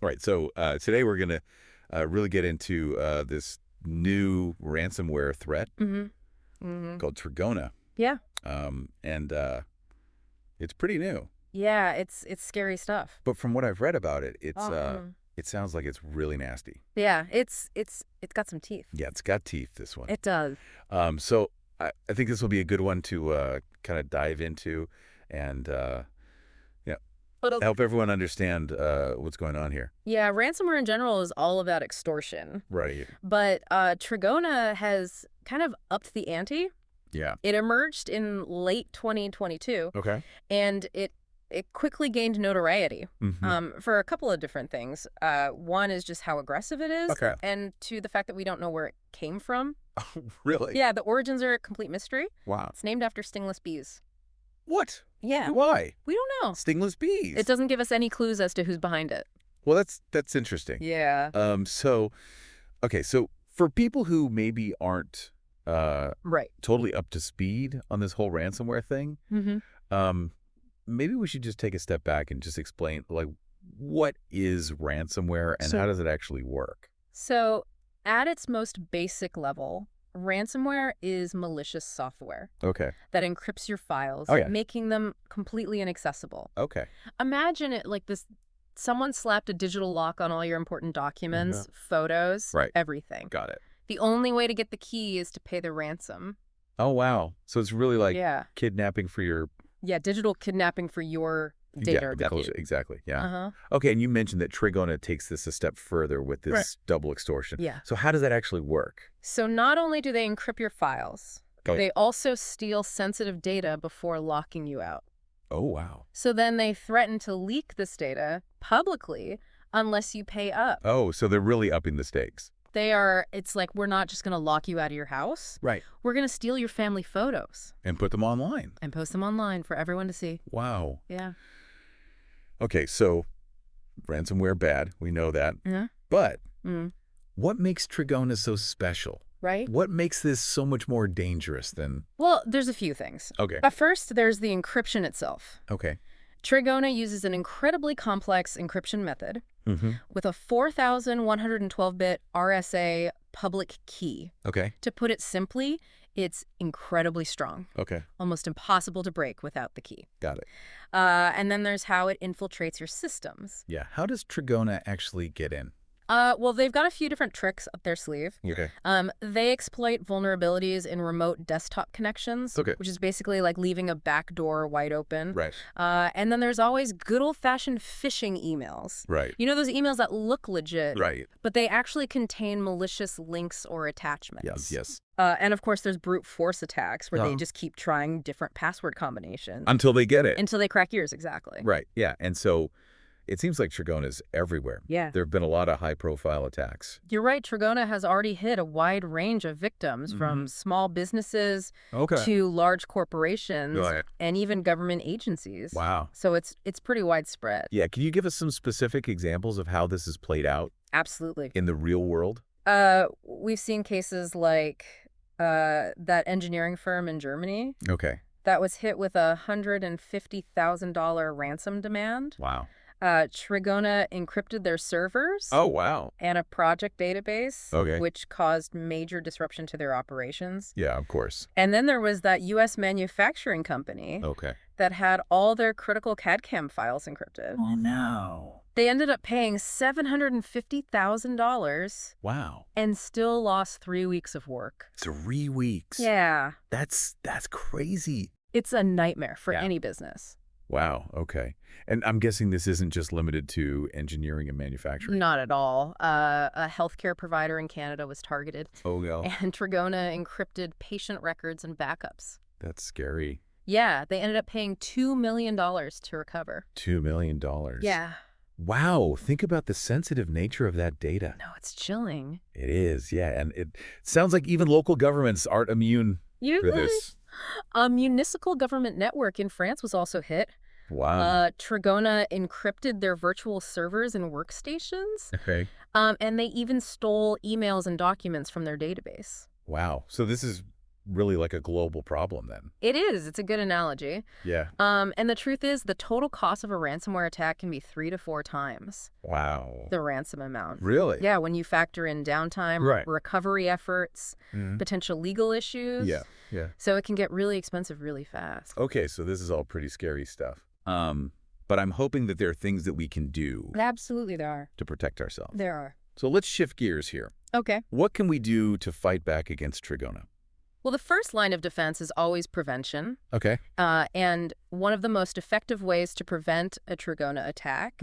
All right, so today we're going to really get into this new ransomware threat called Trigona. Yeah. And it's pretty new. Yeah, it's scary stuff. But from what I've read about it, Oh. it sounds like it's really nasty. Yeah, it's got some teeth. Yeah, it's got teeth, this one. It does. So I think this will be a good one to kind of dive into and help everyone understand what's going on here. Yeah, ransomware in general is all about extortion. Right. But Trigona has kind of upped the ante. Yeah. It emerged in late 2022, Okay. and it quickly gained notoriety for a couple of different things. One is just how aggressive it is, Okay. and two, the fact that we don't know where it came from. Oh, really? Yeah, the origins are a complete mystery. Wow. It's named after stingless bees. What? Yeah. Why? We don't know. Stingless bees. It doesn't give us any clues as to who's behind it. Well, that's interesting. Yeah. So for people who maybe aren't Right. totally up to speed on this whole ransomware thing, maybe we should just take a step back and just explain, like, what is ransomware and how does it actually work? So, at its most basic level, ransomware is malicious software Okay. that encrypts your files, Oh, yeah. making them completely inaccessible. Okay. Imagine it like this. Someone slapped a digital lock on all your important documents, photos, Right. everything. Got it. The only way to get the key is to pay the ransom. Oh, wow. So it's really like Yeah. kidnapping for your Yeah, digital kidnapping for your data or compute. exactly. Yeah. Uh-huh. Okay, and you mentioned that Trigona takes this a step further with this double extortion. Yeah. So how does that actually work? So not only do they encrypt your files, they also steal sensitive data before locking you out. Oh, wow. So then they threaten to leak this data publicly unless you pay up. Oh, so they're really upping the stakes. It's like, we're not just going to lock you out of your house. Right. We're going to steal your family photos. And put them online. And post them online for everyone to see. Wow. Yeah. Okay, so ransomware bad. We know that. Yeah. But what makes Trigona so special? Right? What makes this so much more dangerous than... Well, there's a few things. Okay. But first, there's the encryption itself. Okay. Trigona uses an incredibly complex encryption method with a 4,112-bit RSA public key. Okay. To put it simply, it's incredibly strong. Okay. Almost impossible to break without the key. Got it. And then there's how it infiltrates your systems. Yeah. How does Trigona actually get in? Well, they've got a few different tricks up their sleeve. Okay. They exploit vulnerabilities in remote desktop connections, which is basically like leaving a back door wide open. Right. And then there's always good old-fashioned phishing emails. Right. You know those emails that look legit, Right. but they actually contain malicious links or attachments. Yes. Yes. And of course, there's brute force attacks where they just keep trying different password combinations. Until they get it. Until they crack yours, exactly. Right. Yeah. And so it seems like Trigona's everywhere. Yeah. There have been a lot of high-profile attacks. You're right. Trigona has already hit a wide range of victims, from small businesses to large corporations and even government agencies. Wow. So it's pretty widespread. Yeah. Can you give us some specific examples of how this is played out Absolutely. in the real world? We've seen cases like that engineering firm in Germany Okay. that was hit with a $150,000 ransom demand. Wow. Trigona encrypted their servers. Oh, wow. And a project database, Okay. which caused major disruption to their operations. Yeah, of course. And then there was that U.S. manufacturing company that had all their critical CAD/CAM files encrypted. Oh, no. They ended up paying $750,000. Wow. And still lost 3 weeks of work. 3 weeks. Yeah. That's crazy. It's a nightmare for any business. Wow. Okay. And I'm guessing this isn't just limited to engineering and manufacturing. Not at all. A healthcare provider in Canada was targeted. Oh, no. And Trigona encrypted patient records and backups. That's scary. Yeah, they ended up paying $2 million to recover. $2 million. Yeah. Wow. Think about the sensitive nature of that data. No, it's chilling. It is. Yeah. And it sounds like even local governments aren't immune for this. A municipal government network in France was also hit. Wow. Trigona encrypted their virtual servers and workstations. Okay. And they even stole emails and documents from their database. Wow. So this is really like a global problem then. It is. It's a good analogy. Yeah. And the truth is, the total cost of a ransomware attack can be 3 to 4 times the ransom amount. Really? Yeah, when you factor in downtime, recovery efforts, potential legal issues. Yeah, yeah. So it can get really expensive really fast. Okay, so this is all pretty scary stuff. But I'm hoping that there are things that we can do. Absolutely there are. To protect ourselves. There are. So let's shift gears here. Okay. What can we do to fight back against Trigona? Well, the first line of defense is always prevention. Okay. And one of the most effective ways to prevent a Trigona attack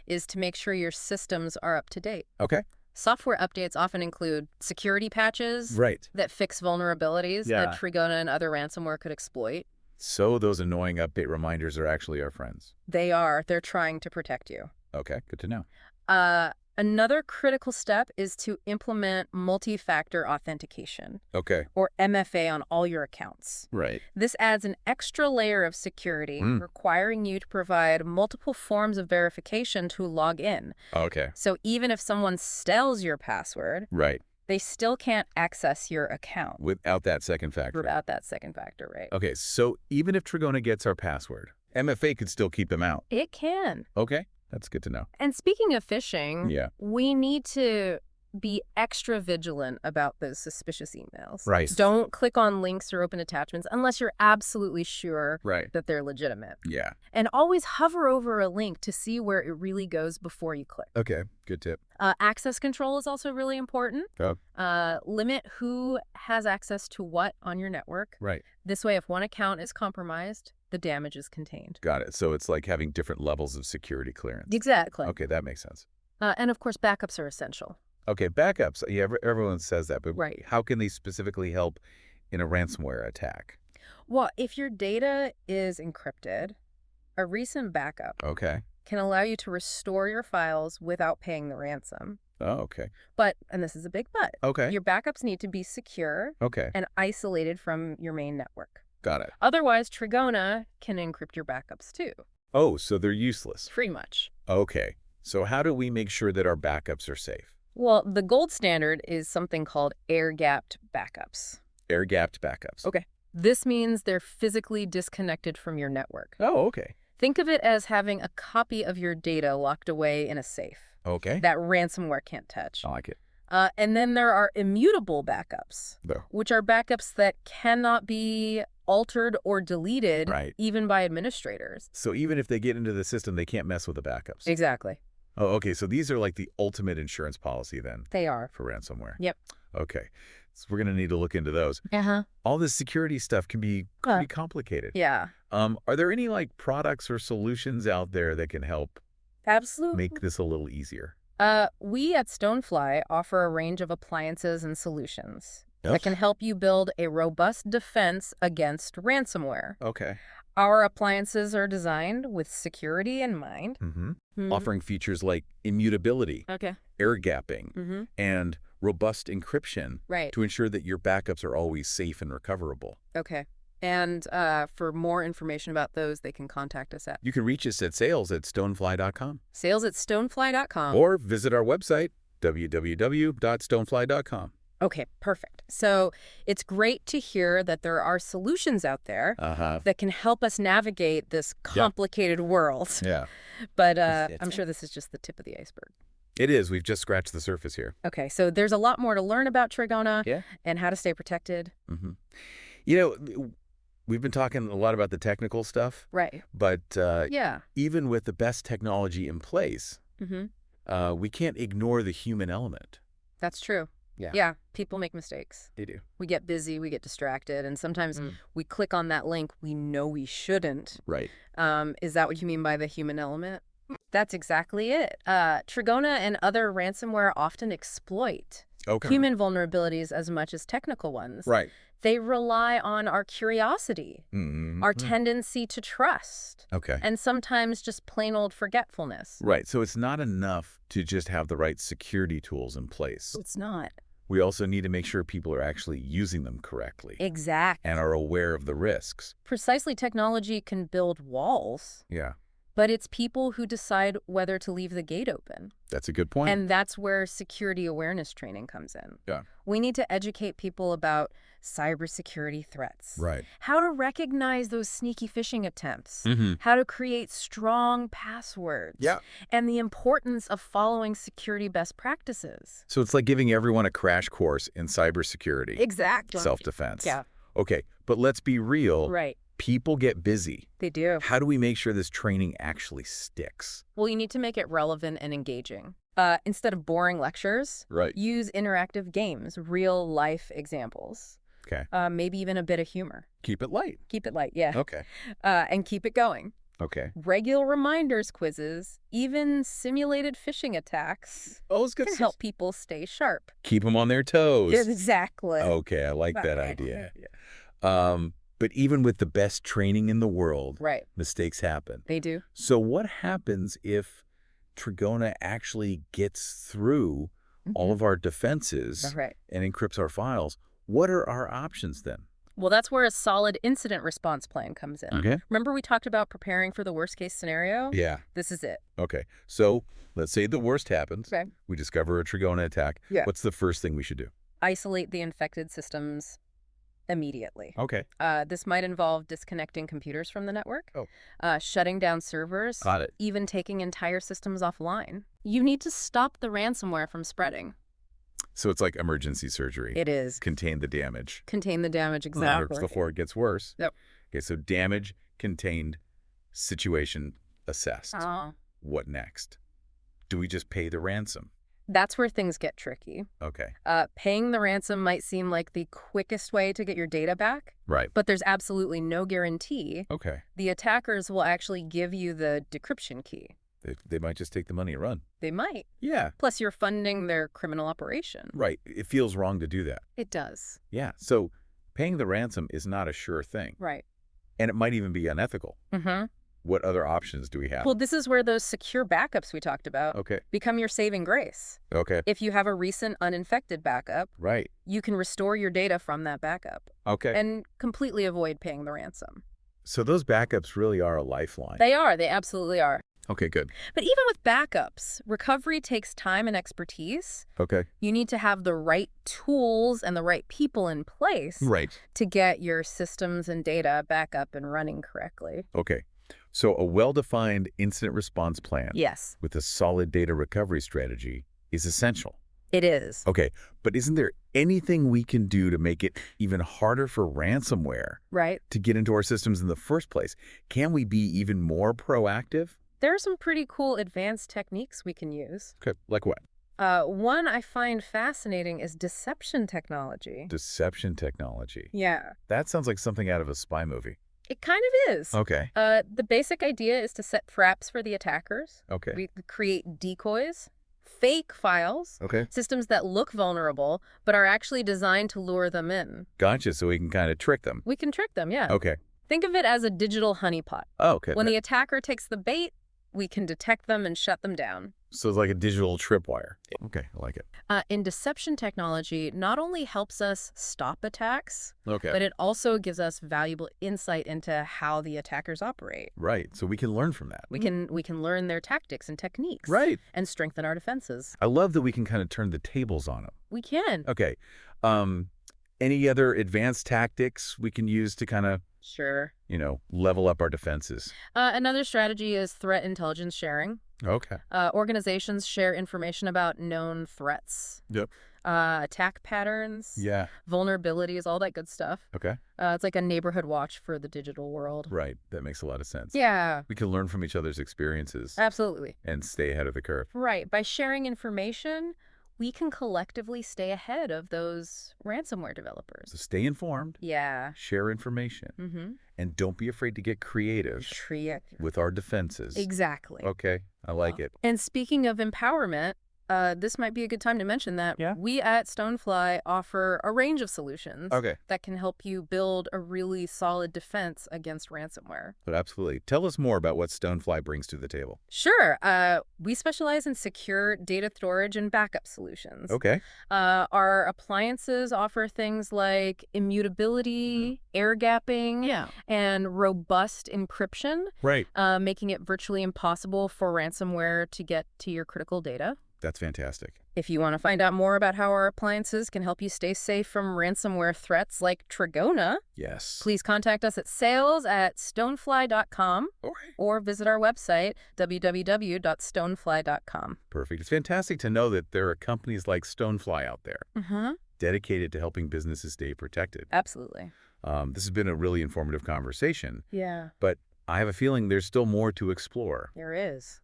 is to make sure your systems are up to date. Okay. Software updates often include security patches that fix vulnerabilities that Trigona and other ransomware could exploit. So those annoying update reminders are actually our friends. They are. They're trying to protect you. Okay, good to know. Another critical step is to implement multi-factor authentication. Okay. Or MFA on all your accounts. Right. This adds an extra layer of security, requiring you to provide multiple forms of verification to log in. Okay. So even if someone steals your password, they still can't access your account. Without that second factor. Without that second factor, right. Okay, so even if Trigona gets our password, MFA could still keep them out. It can. Okay. That's good to know. And speaking of phishing, we need to be extra vigilant about those suspicious emails. Right. Don't click on links or open attachments unless you're absolutely sure that they're legitimate. Yeah. And always hover over a link to see where it really goes before you click. Okay, good tip. Access control is also really important. Limit who has access to what on your network. Right. This way, if one account is compromised, the damage is contained. Got it. So it's like having different levels of security clearance. Exactly. Okay, that makes sense. And of course, backups are essential. Okay, backups. Yeah, everyone says that, but how can they specifically help in a ransomware attack? Well, if your data is encrypted, a recent backup can allow you to restore your files without paying the ransom. Oh, okay. But, and this is a big but, your backups need to be secure and isolated from your main network. Got it. Otherwise, Trigona can encrypt your backups too. Oh, so they're useless. Pretty much. Okay. So how do we make sure that our backups are safe? Well, the gold standard is something called air-gapped backups. Air-gapped backups. Okay. This means they're physically disconnected from your network. Oh, okay. Think of it as having a copy of your data locked away in a safe. Okay. That ransomware can't touch. I like it. And then there are immutable backups, which are backups that cannot be altered or deleted even by administrators. So even if they get into the system, they can't mess with the backups. Exactly. Oh, okay. So these are like the ultimate insurance policy then. They are. For ransomware. Yep. Okay. So we're going to need to look into those. All this security stuff can be pretty complicated. Yeah. Are there any like products or solutions out there that can help make this a little easier? We at Stonefly offer a range of appliances and solutions that can help you build a robust defense against ransomware. Okay. Our appliances are designed with security in mind. Offering features like immutability, air gapping, and robust encryption to ensure that your backups are always safe and recoverable. Okay. And for more information about those, they can contact us at... You can reach us at sales@stonefly.com. Sales@stonefly.com. Or visit our website, www.stonefly.com. Okay, perfect. So it's great to hear that there are solutions out there that can help us navigate this complicated world. Yeah. But I'm sure this is just the tip of the iceberg. It is. We've just scratched the surface here. Okay, so there's a lot more to learn about Trigona and how to stay protected. You know, we've been talking a lot about the technical stuff. Right. But even with the best technology in place, we can't ignore the human element. That's true. Yeah, people make mistakes. They do. We get busy, we get distracted, and sometimes we click on that link we know we shouldn't. Right. Is that what you mean by the human element? That's exactly it. Trigona and other ransomware often exploit human vulnerabilities as much as technical ones. Right. They rely on our curiosity, our tendency to trust, and sometimes just plain old forgetfulness. Right. So it's not enough to just have the right security tools in place. It's not. We also need to make sure people are actually using them correctly. Exactly. And are aware of the risks. Precisely, technology can build walls. Yeah. But it's people who decide whether to leave the gate open. That's a good point. And that's where security awareness training comes in. Yeah. We need to educate people about cybersecurity threats. Right. How to recognize those sneaky phishing attempts. Mm-hmm. How to create strong passwords. Yeah. And the importance of following security best practices. So it's like giving everyone a crash course in cybersecurity. Exactly. Self-defense. Yeah. Okay, but let's be real. Right. People get busy. They do. How do we make sure this training actually sticks? Well, you need to make it relevant and engaging. Instead of boring lectures, Right. use interactive games, real-life examples. Okay. Maybe even a bit of humor. Keep it light. Keep it light, yeah. Okay. And keep it going. Okay. Regular reminders, quizzes, even simulated phishing attacks Good can help people stay sharp. Keep them on their toes. Exactly. Okay, I like that idea. But even with the best training in the world, Right. mistakes happen. They do. So what happens if Trigona actually gets through all of our defenses Right. and encrypts our files? What are our options then? Well, that's where a solid incident response plan comes in. Okay. Remember we talked about preparing for the worst case scenario? Yeah. This is it. Okay. So let's say the worst happens. Okay. We discover a Trigona attack. Yeah. What's the first thing we should do? Isolate the infected systems immediately. Okay. This might involve disconnecting computers from the network, Oh. shutting down servers, Got it. even taking entire systems offline. You need to stop the ransomware from spreading. So it's like emergency surgery. It is. Contain the damage. Contain the damage, exactly. Before it gets worse. Yep. Okay, so damage contained, situation assessed. Oh. What next? Do we just pay the ransom? That's where things get tricky. Okay. Paying the ransom might seem like the quickest way to get your data back, Right. but there's absolutely no guarantee. Okay. The attackers will actually give you the decryption key. They might just take the money and run. They might. Yeah. Plus, you're funding their criminal operation. Right. It feels wrong to do that. It does. Yeah. So paying the ransom is not a sure thing. Right. And it might even be unethical. Mm-hmm. What other options do we have? Well, this is where those secure backups we talked about become your saving grace. Okay. If you have a recent uninfected backup, Right. you can restore your data from that backup. Okay. And completely avoid paying the ransom. So those backups really are a lifeline. They are. They absolutely are. Okay, good. But even with backups, recovery takes time and expertise. Okay. You need to have the right tools and the right people in place to get your systems and data back up and running correctly. Okay. So a well-defined incident response plan with a solid data recovery strategy is essential. It is. Okay, but isn't there anything we can do to make it even harder for ransomware to get into our systems in the first place? Can we be even more proactive? There are some pretty cool advanced techniques we can use. Okay, like what? One I find fascinating is deception technology. Deception technology. Yeah. That sounds like something out of a spy movie. It kind of is. Okay. The basic idea is to set traps for the attackers. Okay. We create decoys, fake files, okay, systems that look vulnerable, but are actually designed to lure them in. Gotcha, so we can kind of trick them. We can trick them, yeah. Okay. Think of it as a digital honeypot. Oh, okay. When the attacker takes the bait, we can detect them and shut them down. So it's like a digital tripwire. Okay, I like it. In deception technology, not only helps us stop attacks, okay, but it also gives us valuable insight into how the attackers operate. Right, so we can learn from that. We can learn their tactics and techniques. Right. And strengthen our defenses. I love that we can kind of turn the tables on them. We can. Okay. Any other advanced tactics we can use to kind of, level up our defenses? Another strategy is threat intelligence sharing. Okay. Organizations share information about known threats. Yep. Attack patterns. Yeah. Vulnerabilities, all that good stuff. Okay. It's like a neighborhood watch for the digital world. Right. That makes a lot of sense. Yeah. We can learn from each other's experiences. Absolutely. And stay ahead of the curve. Right. By sharing information, we can collectively stay ahead of those ransomware developers. So stay informed. Yeah. Share information. And don't be afraid to get creative with our defenses. Exactly. Okay. I like it. And speaking of empowerment, this might be a good time to mention that Yeah? we at Stonefly offer a range of solutions that can help you build a really solid defense against ransomware. But absolutely. Tell us more about what Stonefly brings to the table. Sure. We specialize in secure data storage and backup solutions. Okay. Our appliances offer things like immutability, air gapping, and robust encryption, Right. making it virtually impossible for ransomware to get to your critical data. That's fantastic. If you want to find out more about how our appliances can help you stay safe from ransomware threats like Trigona, Yes. please contact us at sales@stonefly.com or visit our website, www.stonefly.com. Perfect. It's fantastic to know that there are companies like Stonefly out there dedicated to helping businesses stay protected. Absolutely. This has been a really informative conversation. Yeah. But I have a feeling there's still more to explore. There is.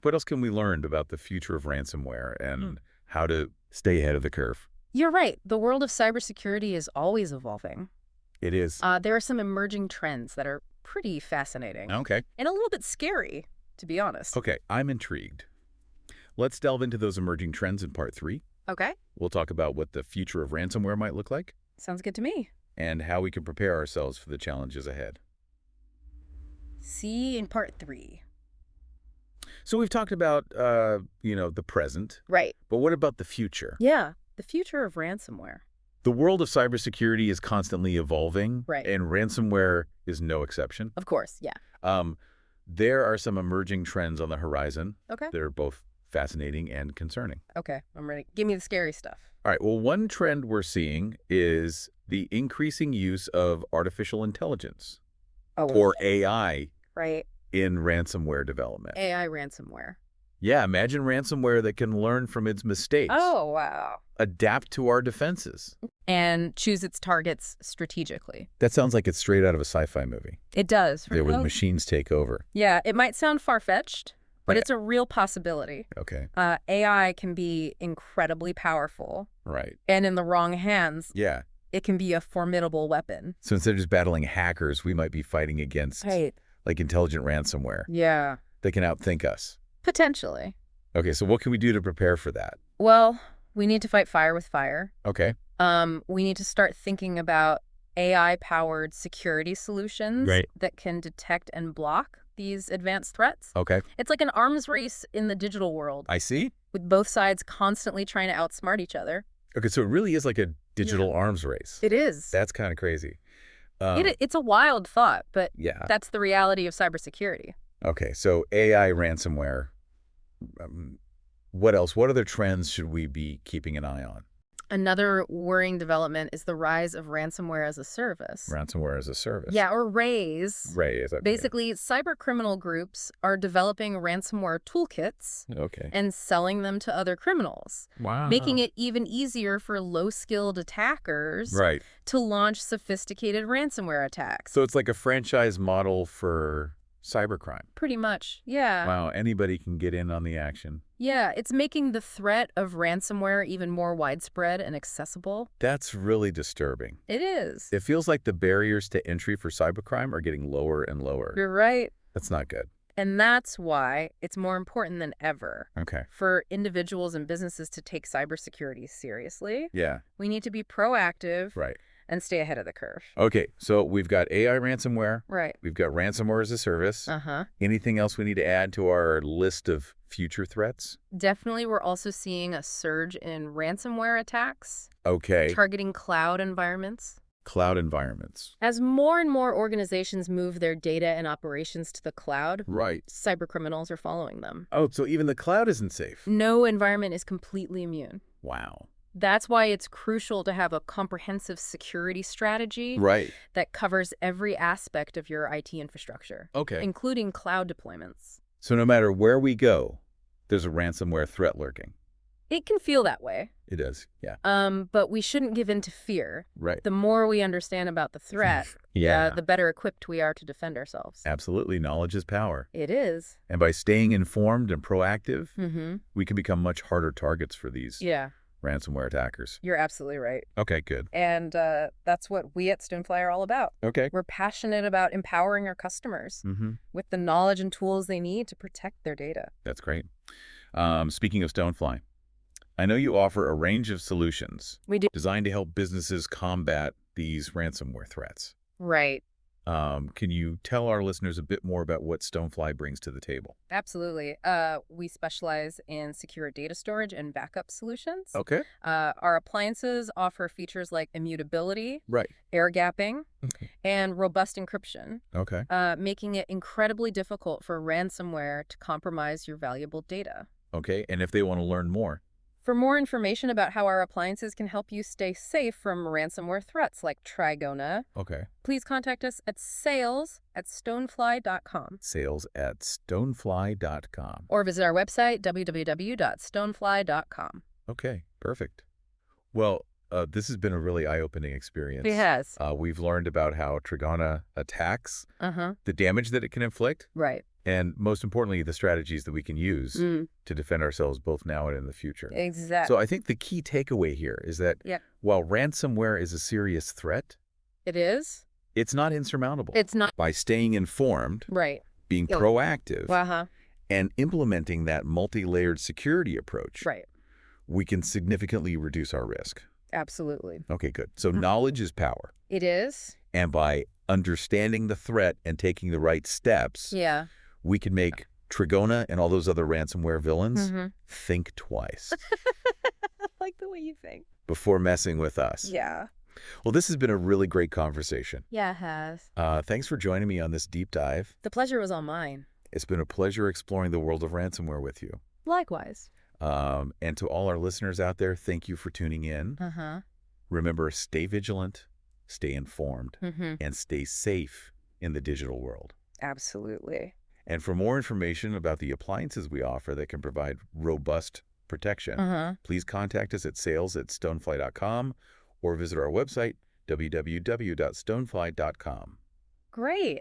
What else can we learn about the future of ransomware and how to stay ahead of the curve? You're right. The world of cybersecurity is always evolving. It is. There are some emerging trends that are pretty fascinating. Okay. And a little bit scary, to be honest. Okay, I'm intrigued. Let's delve into those emerging trends in part 3. Okay. We'll talk about what the future of ransomware might look like. Sounds good to me. And how we can prepare ourselves for the challenges ahead. See you in part 3. So we've talked about, the present. Right. But what about the future? Yeah, the future of ransomware. The world of cybersecurity is constantly evolving. Right. And ransomware is no exception. Of course, yeah. There are some emerging trends on the horizon. Okay. That are both fascinating and concerning. Okay, I'm ready. Give me the scary stuff. All right, well, one trend we're seeing is the increasing use of artificial intelligence, or AI, right, in ransomware development. AI ransomware. Yeah, imagine ransomware that can learn from its mistakes. Oh, wow. Adapt to our defenses. And choose its targets strategically. That sounds like it's straight out of a sci-fi movie. It does. There where the machines take over. Yeah, it might sound far-fetched, but it's a real possibility. Okay. AI can be incredibly powerful. Right. And in the wrong hands, yeah, it can be a formidable weapon. So instead of just battling hackers, we might be fighting against like intelligent ransomware. Yeah. That can outthink us. Potentially. Okay, so what can we do to prepare for that? Well, we need to fight fire with fire. Okay. We need to start thinking about AI-powered security solutions that can detect and block these advanced threats. Okay. It's like an arms race in the digital world. I see. With both sides constantly trying to outsmart each other. Okay, so it really is like a digital arms race. It is. That's kind of crazy. It's a wild thought, but yeah, that's the reality of cybersecurity. Okay, so AI ransomware. What else? What other trends should we be keeping an eye on? Another worrying development is the rise of ransomware as a service. Ransomware as a service. Yeah, or RAIS. RAIS. Okay. Basically, cybercriminal groups are developing ransomware toolkits and selling them to other criminals. Wow. Making it even easier for low-skilled attackers to launch sophisticated ransomware attacks. So it's like a franchise model for cybercrime. Pretty much, yeah. Wow, anybody can get in on the action. Yeah, it's making the threat of ransomware even more widespread and accessible. That's really disturbing. It is. It feels like the barriers to entry for cybercrime are getting lower and lower. You're right. That's not good. And that's why it's more important than ever for individuals and businesses to take cybersecurity seriously. Yeah. We need to be proactive and stay ahead of the curve. Okay, so we've got AI ransomware. Right. We've got ransomware as a service. Anything else we need to add to our list of future threats? Definitely, we're also seeing a surge in ransomware attacks. Okay. Targeting cloud environments. Cloud environments. As more and more organizations move their data and operations to the cloud, cybercriminals are following them. Oh, so even the cloud isn't safe? No environment is completely immune. Wow. That's why it's crucial to have a comprehensive security strategy that covers every aspect of your IT infrastructure, including cloud deployments. So no matter where we go, there's a ransomware threat lurking. It can feel that way. It does, yeah. But we shouldn't give in to fear. Right. The more we understand about the threat, the better equipped we are to defend ourselves. Absolutely. Knowledge is power. It is. And by staying informed and proactive, we can become much harder targets for these ransomware attackers. You're absolutely right. Okay, good. And that's what we at Stonefly are all about. Okay. We're passionate about empowering our customers with the knowledge and tools they need to protect their data. That's great. Speaking of Stonefly, I know you offer a range of solutions We do. designed to help businesses combat these ransomware threats. Right. Can you tell our listeners a bit more about what Stonefly brings to the table? Absolutely. We specialize in secure data storage and backup solutions. Okay. Our appliances offer features like immutability, Right. air gapping, and robust encryption, Okay. making it incredibly difficult for ransomware to compromise your valuable data. Okay. And if they want to learn more? For more information about how our appliances can help you stay safe from ransomware threats like Trigona, Okay. please contact us at sales@stonefly.com. Sales@stonefly.com. Or visit our website, www.stonefly.com. Okay. Perfect. Well, this has been a really eye-opening experience. It has. We've learned about how Trigona attacks, Uh-huh. the damage that it can inflict, Right. and most importantly, the strategies that we can use to defend ourselves both now and in the future. Exactly. So I think the key takeaway here is that while ransomware is a serious threat, it is. it's not insurmountable. It's not. By staying informed, Right. being proactive, Uh-huh. and implementing that multi-layered security approach, Right. we can significantly reduce our risk. Absolutely. Okay, good. So knowledge is power. It is. And by understanding the threat and taking the right steps, we can make Trigona and all those other ransomware villains think twice. I like the way you think. Before messing with us. Yeah. Well, this has been a really great conversation. Yeah, it has. Thanks for joining me on this deep dive. The pleasure was all mine. It's been a pleasure exploring the world of ransomware with you. Likewise. And to all our listeners out there, thank you for tuning in. Remember, stay vigilant, stay informed, and stay safe in the digital world. Absolutely. And for more information about the appliances we offer that can provide robust protection, please contact us at sales@stonefly.com or visit our website, www.stonefly.com. Great.